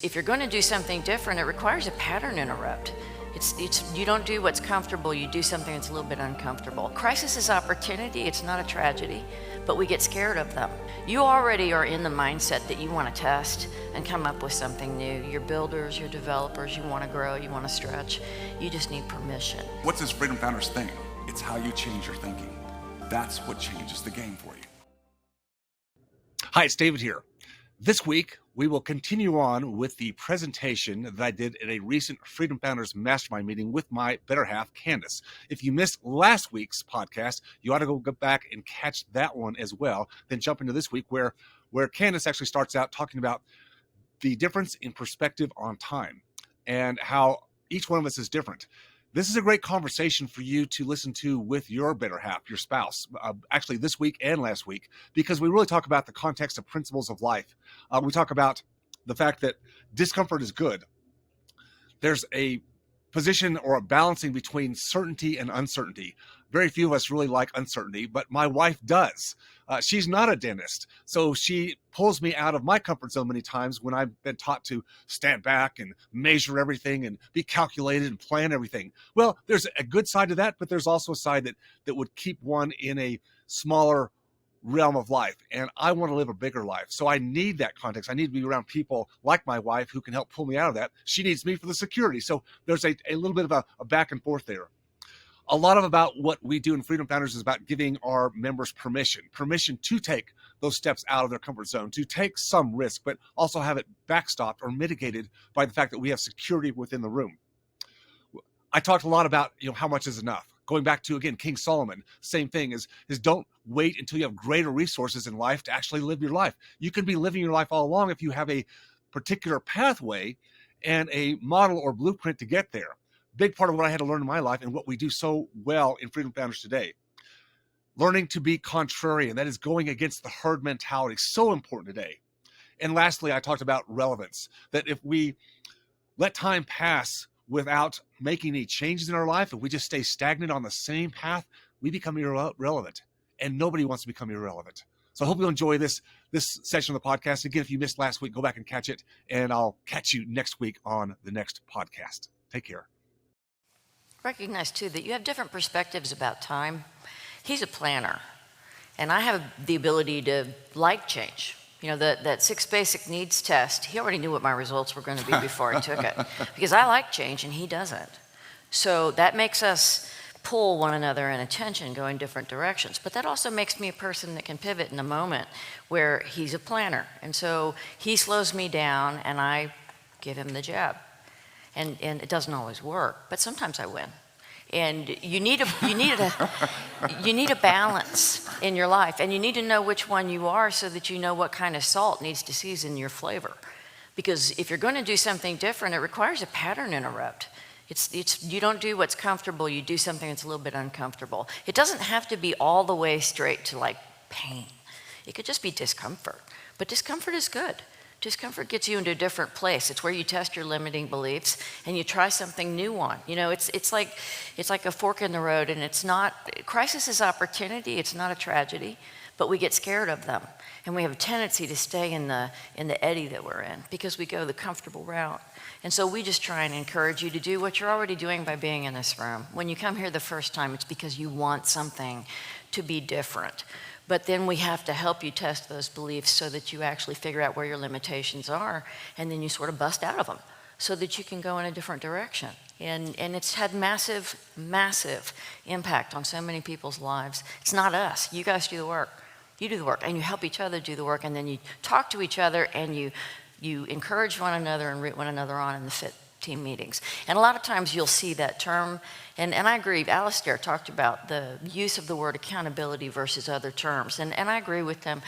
If you're going to do something different, it requires a pattern interrupt. You don't do what's comfortable, you do something that's a little bit uncomfortable. Crisis is opportunity, it's not a tragedy, but we get scared of them. You already are in the mindset that you want to test and come up with something new. You're builders, you're developers, you want to grow, you want to stretch. You just need permission. What's this Freedom Founders thing? It's how you change your thinking. That's what changes the game for you. Hi, it's David here. This week, we will continue on with the presentation that I did at a recent Freedom Founders Mastermind meeting with my better half, Candace. If you missed last week's podcast, you ought to go back and catch that one as well. Then jump into this week where Candace actually starts out talking about the difference in perspective on time and how each one of us is different. This is a great conversation for you to listen to with your better half, your spouse, actually this week and last week, because we really talk about the context of principles of life. We talk about the fact that discomfort is good. There's a position or a balancing between certainty and uncertainty. Very few of us really like uncertainty, but my wife does. She's not a dentist, so she pulls me out of my comfort zone many times when I've been taught to stand back and measure everything and be calculated and plan everything. Well, there's a good side to that, but there's also a side that would keep one in a smaller realm of life, and I want to live a bigger life. So I need that context. I need to be around people like my wife who can help pull me out of that. She needs me for the security. So there's a little bit of a back and forth there. A lot of about what we do in Freedom Founders is about giving our members permission to take those steps out of their comfort zone, to take some risk, but also have it backstopped or mitigated by the fact that we have security within the room. I talked a lot about how much is enough. Going back to, again, King Solomon, same thing is don't wait until you have greater resources in life to actually live your life. You can be living your life all along if you have a particular pathway and a model or blueprint to get there. Big part of what I had to learn in my life and what we do so well in Freedom Founders today. Learning to be contrarian, that is going against the herd mentality, so important today. And lastly, I talked about relevance, that if we let time pass without making any changes in our life, if we just stay stagnant on the same path, we become irrelevant. And nobody wants to become irrelevant. So I hope you'll enjoy this session of the podcast. Again, if you missed last week, go back and catch it. And I'll catch you next week on the next podcast. Take care. Recognize, too, that you have different perspectives about time. He's a planner, and I have the ability to like change. That 6 basic needs test, he already knew what my results were going to be before he took it, because I like change and he doesn't. So that makes us pull one another in attention, going different directions. But that also makes me a person that can pivot in a moment where he's a planner. And so he slows me down and I give him the jab. And it doesn't always work, but sometimes I win. And you need a balance in your life, and you need to know which one you are so that you know what kind of salt needs to season your flavor. Because if you're going to do something different, it requires a pattern interrupt. You don't do what's comfortable, you do something that's a little bit uncomfortable. It doesn't have to be all the way straight to like pain. It could just be discomfort, but discomfort is good. Discomfort gets you into a different place. It's where you test your limiting beliefs and you try something new on. It's like a fork in the road, and it's not, crisis is opportunity, it's not a tragedy, but we get scared of them. And we have a tendency to stay in the eddy that we're in because we go the comfortable route. And so we just try and encourage you to do what you're already doing by being in this room. When you come here the first time, it's because you want something to be different. But then we have to help you test those beliefs so that you actually figure out where your limitations are, and then you sort of bust out of them so that you can go in a different direction. And it's had massive, massive impact on so many people's lives. It's not us. You guys do the work. You do the work, and you help each other do the work, and then you talk to each other, and you encourage one another and root one another on in the FIT team meetings. And a lot of times you'll see that term, and I agree, Alistair talked about the use of the word accountability versus other terms, and I agree with them.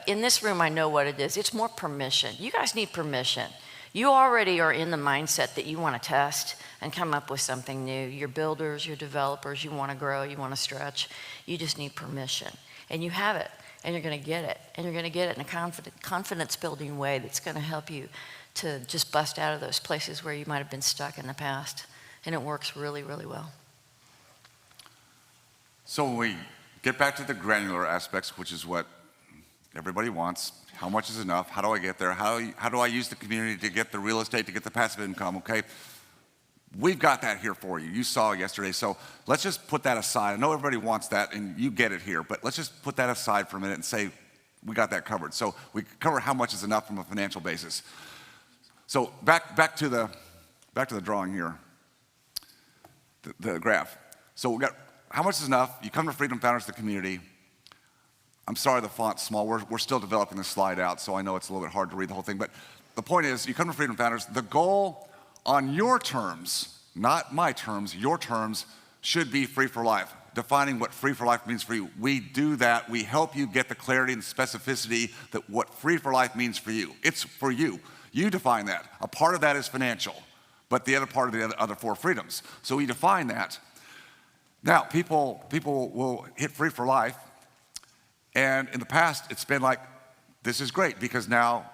In this room, I know what it is. It's more permission. You guys need permission. You already are in the mindset that you want to test and come up with something new. You're builders, you're developers, you want to grow, you want to stretch. You just need permission, and you have it, and you're going to get it, and you're going to get it in a confidence-building way that's going to help you to just bust out of those places where you might have been stuck in the past. And it works really, really well. So we get back to the granular aspects, which is what everybody wants. How much is enough? How do I get there? How do I use the community to get the real estate, to get the passive income, okay? We've got that here for you. You saw yesterday, so let's just put that aside. I know everybody wants that, and you get it here, but let's just put that aside for a minute and say we got that covered. So we cover how much is enough from a financial basis. So back to the drawing here, the graph. So we got how much is enough. You come to Freedom Founders, the community. I'm sorry the font's small. We're still developing the slide out, so I know it's a little bit hard to read the whole thing. But the point is, you come to Freedom Founders. The goal on your terms, not my terms, your terms, should be free for life. Defining what free for life means for you. We do that. We help you get the clarity and specificity that what free for life means for you. It's for you. You define that. A part of that is financial, but the other part of the other four freedoms. So we define that. Now, people will hit free for life, and in the past, it's been like, this is great because now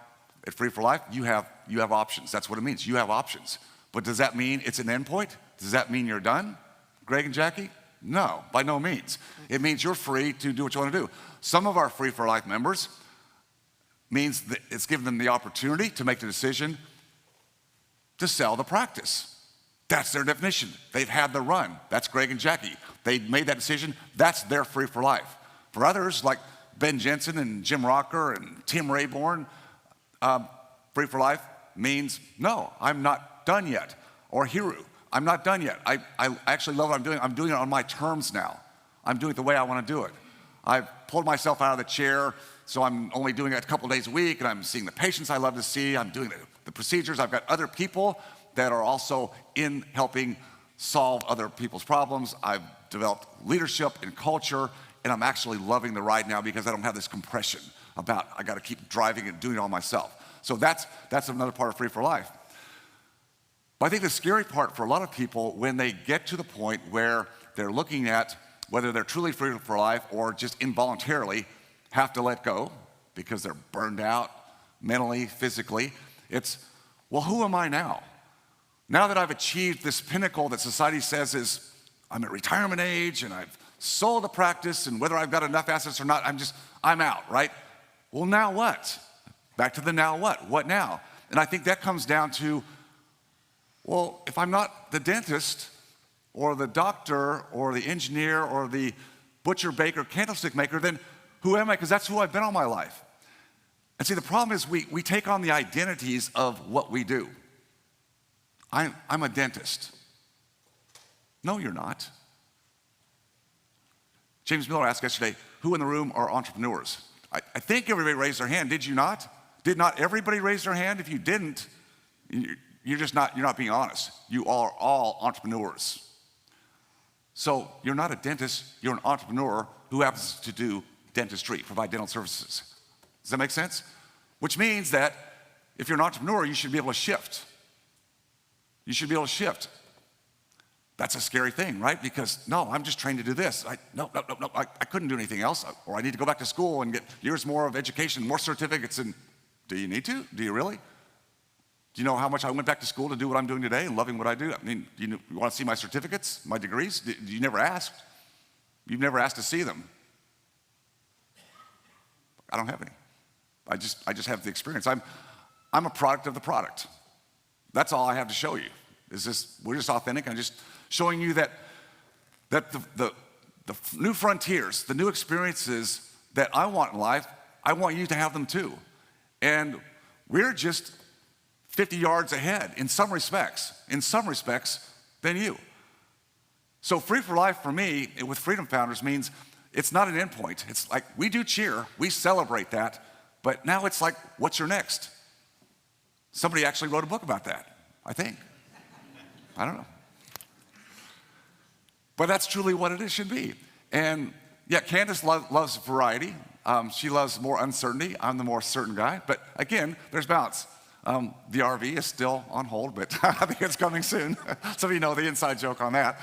at Free for Life, you have options. That's what it means. You have options. But does that mean it's an endpoint? Does that mean you're done, Greg and Jackie? No, by no means. It means you're free to do what you want to do. Some of our Free for Life members means that it's given them the opportunity to make the decision to sell the practice. That's their definition. They've had the run. That's Greg and Jackie. They made that decision. That's their Free for Life. For others, like Ben Jensen and Jim Rocker and Tim Rayborn, free for life means, no, I'm not done yet. Or Hiru, I'm not done yet. I actually love what I'm doing. I'm doing it on my terms now. I'm doing it the way I want to do it. I've pulled myself out of the chair, so I'm only doing it a couple days a week, and I'm seeing the patients I love to see. I'm doing the procedures. I've got other people that are also in helping solve other people's problems. I've developed leadership and culture, and I'm actually loving the ride now because I don't have this compression about I got to keep driving and doing it all myself. So that's another part of Free for Life. But I think the scary part for a lot of people when they get to the point where they're looking at whether they're truly free for life or just involuntarily have to let go because they're burned out mentally, physically, it's, well, who am I now? Now that I've achieved this pinnacle that society says is I'm at retirement age and I've sold the practice, and whether I've got enough assets or not, I'm out, right? Well, now what? Back to the now what? What now? And I think that comes down to, well, if I'm not the dentist or the doctor or the engineer or the butcher, baker, candlestick maker, then who am I? Because that's who I've been all my life. And see, the problem is we take on the identities of what we do. I'm a dentist. No, you're not. James Miller asked yesterday, who in the room are entrepreneurs? I think everybody raised their hand. Did you not? Did not everybody raise their hand? If you didn't, you're not being honest. You are all entrepreneurs. So you're not a dentist, you're an entrepreneur who happens to do dentistry, provide dental services. Does that make sense? Which means that if you're an entrepreneur, you should be able to shift. You should be able to shift. That's a scary thing, right? Because, no, I'm just trained to do this. No, I couldn't do anything else. Or I need to go back to school and get years more of education, more certificates. And do you need to? Do you really? Do you know how much I went back to school to do what I'm doing today and loving what I do? I mean, you want to see my certificates, my degrees? You never asked. You've never asked to see them. I don't have any. I just have the experience. I'm a product of the product. That's all I have to show you. We're just authentic. I'm just showing you that the new frontiers, the new experiences that I want in life, I want you to have them too. And we're just 50 yards ahead in some respects than you. So Free for Life for me with Freedom Founders means it's not an endpoint. It's like we do cheer, we celebrate that, but now it's like, what's your next? Somebody actually wrote a book about that, I think. I don't know. But that's truly what it should be. And yeah, Candace loves variety. She loves more uncertainty. I'm the more certain guy. But again, there's balance. The RV is still on hold, but I think it's coming soon. Some of you know the inside joke on that.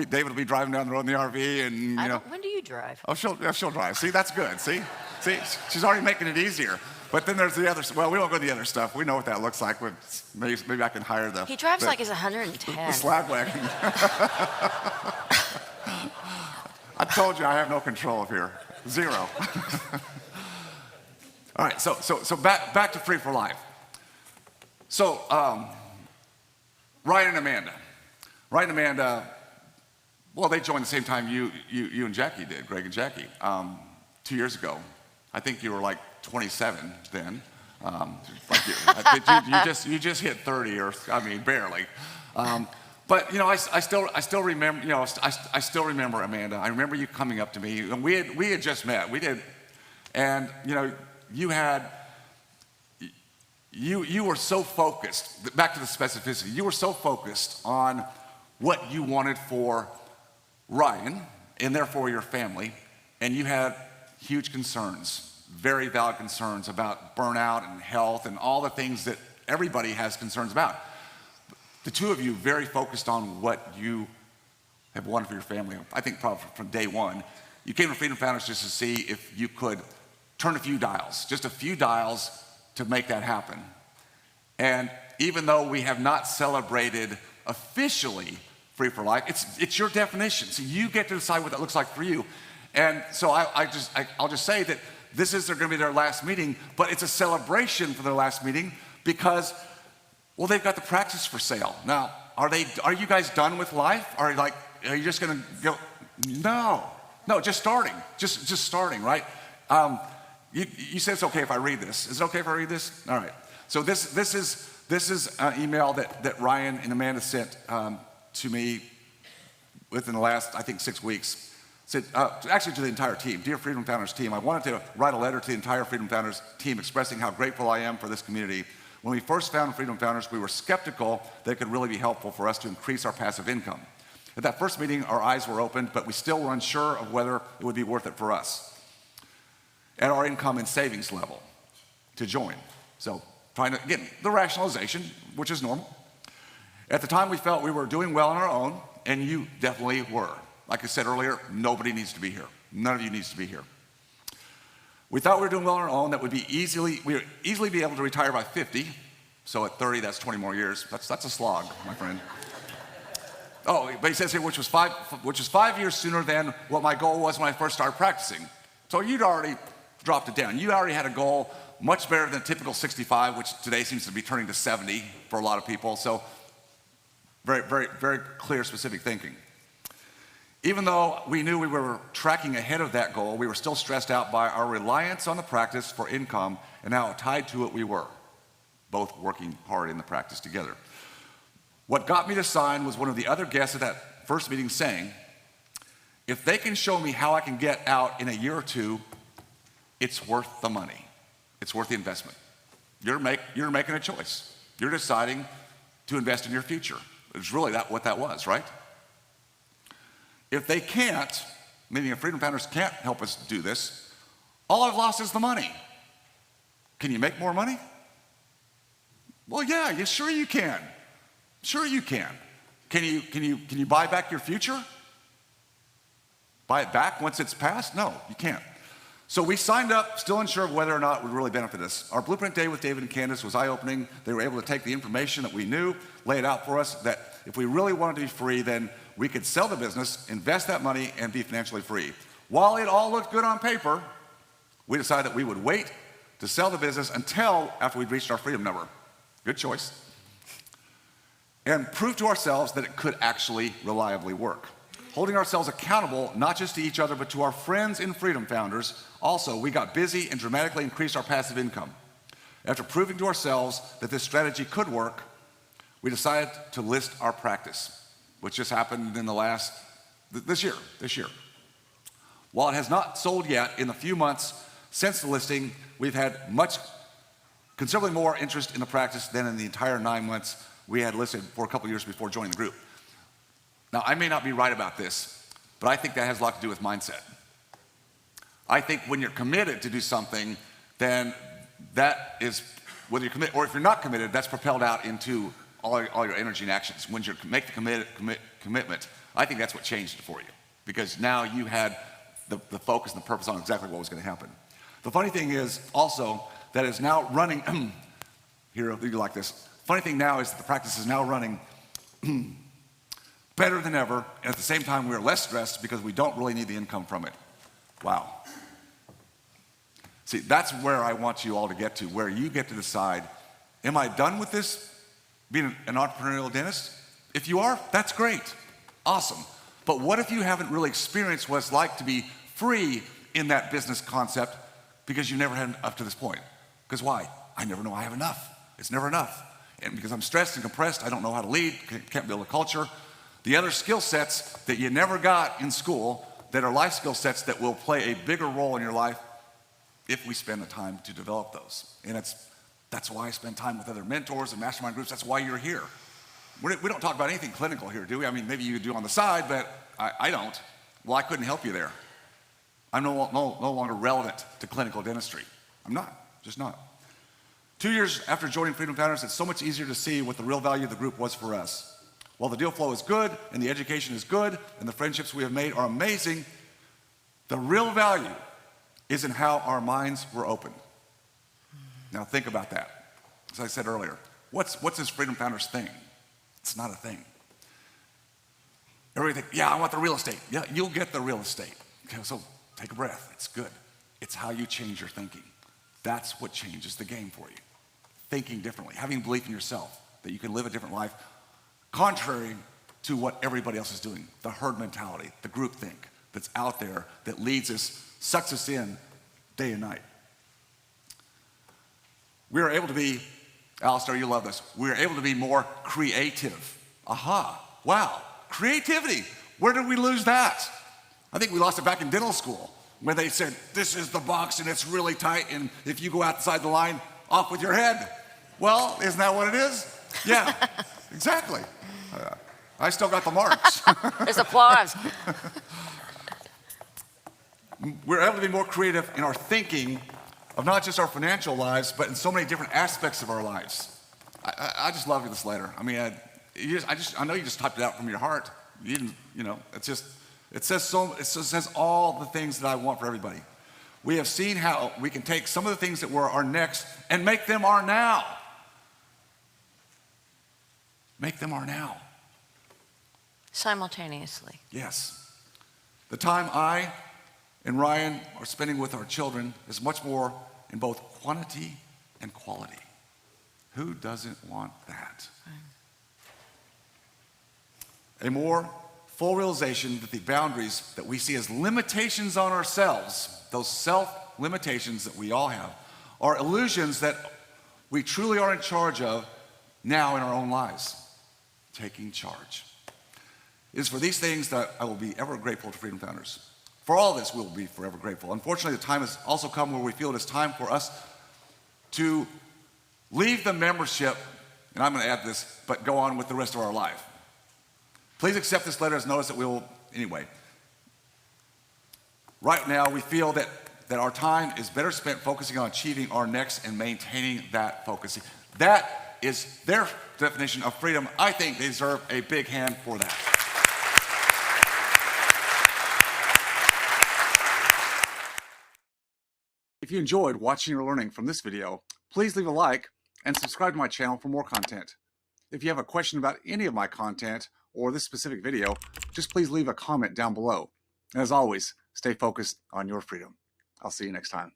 David will be driving down the road in the RV, and you know. When do you drive? Oh, she'll drive. See, that's good. See, she's already making it easier. But then there's the other. Well, we won't go to the other stuff. We know what that looks like. Maybe I can hire the. He drives like he's 110. The slag wagon. I told you I have no control up here. Zero. All right, so back to Free for Life. So Ryan and Amanda. Ryan and Amanda, well, they joined the same time you and Jackie did, Greg and Jackie, 2 years ago. I think you were like 27 then. You just hit 30, or I mean, barely. But you know, I still remember. You know, I still remember Amanda. I remember you coming up to me, and we had just met. We did, and you know, you were so focused. Back to the specificity. You were so focused on what you wanted for Ryan, and therefore your family, and you had huge concerns. Very valid concerns about burnout and health and all the things that everybody has concerns about. The two of you very focused on what you have wanted for your family. I think probably from day one. You came to Freedom Founders just to see if you could turn a few dials, just a few dials to make that happen. And even though we have not celebrated officially Free for Life, it's your definition. So you get to decide what that looks like for you. And so I'll just say that this is going to be their last meeting, but it's a celebration for their last meeting because, well, they've got the practice for sale. Now, are you guys done with life? Are you just going to go? No, just starting, just starting, right? You said it's okay if I read this. Is it okay if I read this? All right. So this is an email that Ryan and Amanda sent to me within the last, I think, 6 weeks. Said, actually to the entire team, dear Freedom Founders team, I wanted to write a letter to the entire Freedom Founders team expressing how grateful I am for this community. When we first found Freedom Founders, we were skeptical that it could really be helpful for us to increase our passive income. At that first meeting, our eyes were opened, but we still were unsure of whether it would be worth it for us at our income and savings level to join. So trying to, again, the rationalization, which is normal. At the time, we felt we were doing well on our own, and you definitely were. Like I said earlier, nobody needs to be here. None of you needs to be here. We thought we were doing well on our own, that we would easily be able to retire by 50. So at 30, that's 20 more years. That's a slog, my friend. Oh, but he says here, which was 5 years sooner than what my goal was when I first started practicing. So you'd already dropped it down. You already had a goal much better than typical 65, which today seems to be turning to 70 for a lot of people. So very, very, very clear, specific thinking. Even though we knew we were tracking ahead of that goal, we were still stressed out by our reliance on the practice for income and how tied to it we were, both working hard in the practice together. What got me to sign was one of the other guests at that first meeting saying, if they can show me how I can get out in a year or two, it's worth the money. It's worth the investment. You're making a choice. You're deciding to invest in your future. It's really what that was, right? If they can't, meaning if Freedom Founders can't help us do this, all I've lost is the money. Can you make more money? Well, yeah, sure you can. Sure you can. Can you buy back your future? Buy it back once it's passed? No, you can't. So we signed up, still unsure of whether or not it would really benefit us. Our blueprint day with David and Candace was eye-opening. They were able to take the information that we knew, lay it out for us, that if we really wanted to be free, then we could sell the business, invest that money, and be financially free. While it all looked good on paper, we decided that we would wait to sell the business until after we'd reached our freedom number. Good choice. And prove to ourselves that it could actually reliably work. Holding ourselves accountable, not just to each other, but to our friends in Freedom Founders. Also, we got busy and dramatically increased our passive income. After proving to ourselves that this strategy could work, we decided to list our practice, which just happened in this year. While it has not sold yet, in the few months since the listing, we've had considerably more interest in the practice than in the entire 9 months we had listed for a couple years before joining the group. Now, I may not be right about this, but I think that has a lot to do with mindset. I think when you're committed to do something, then that is, whether you're committed, or if you're not committed, that's propelled out into all your energy and actions. When you make the commitment, I think that's what changed it for you, because now you had the focus and the purpose on exactly what was going to happen. The funny thing is also that it's now running, here, you like this. Funny thing now is that the practice is now running better than ever, and at the same time, we're less stressed because we don't really need the income from it. Wow. See, that's where I want you all to get to, where you get to decide, am I done with this, being an entrepreneurial dentist? If you are, that's great, awesome. But what if you haven't really experienced what it's like to be free in that business concept because you never had up to this point? Because why? I never know I have enough. It's never enough. And because I'm stressed and compressed, I don't know how to lead, can't build a culture. The other skill sets that you never got in school that are life skill sets that will play a bigger role in your life if we spend the time to develop those. And that's why I spend time with other mentors and mastermind groups. That's why you're here. We don't talk about anything clinical here, do we? I mean, maybe you do on the side, but I don't. Well, I couldn't help you there. I'm no longer relevant to clinical dentistry. I'm not, just not. 2 years after joining Freedom Founders, it's so much easier to see what the real value of the group was for us. While the deal flow is good, and the education is good, and the friendships we have made are amazing, the real value is in how our minds were opened. Now think about that. As I said earlier, what's this Freedom Founders thing? It's not a thing. Everybody think, yeah, I want the real estate. Yeah, you'll get the real estate. Okay, so take a breath, it's good. It's how you change your thinking. That's what changes the game for you. Thinking differently, having belief in yourself, that you can live a different life, contrary to what everybody else is doing. The herd mentality, the group think that's out there that leads us, sucks us in day and night. We are able to be, Alistair, you love this, we are able to be more creative. Aha, wow, creativity. Where did we lose that? I think we lost it back in dental school when they said, this is the box and it's really tight, and if you go outside the line, off with your head. Well, isn't that what it is? Yeah, exactly. I still got the marks. There's applause. We're able to be more creative in our thinking of not just our financial lives, but in so many different aspects of our lives. I just love this letter. I mean, I know you just typed it out from your heart. You didn't, it says all the things that I want for everybody. We have seen how we can take some of the things that were our next and make them our now. Make them our now. Simultaneously. Yes. The time I and Ryan are spending with our children is much more in both quantity and quality. Who doesn't want that? A more full realization that the boundaries that we see as limitations on ourselves, those self-limitations that we all have, are illusions that we truly are in charge of now in our own lives. Taking charge. It is for these things that I will be ever grateful to Freedom Founders. For all this, we will be forever grateful. Unfortunately, the time has also come where we feel it is time for us to leave the membership, and I'm going to add this, but go on with the rest of our life. Please accept this letter as notice that we will, anyway. Right now, we feel that our time is better spent focusing on achieving our next and maintaining that focus. That is their definition of freedom. I think they deserve a big hand for that. If you enjoyed watching or learning from this video, please leave a like and subscribe to my channel for more content. If you have a question about any of my content or this specific video, just please leave a comment down below. And as always, stay focused on your freedom. I'll see you next time.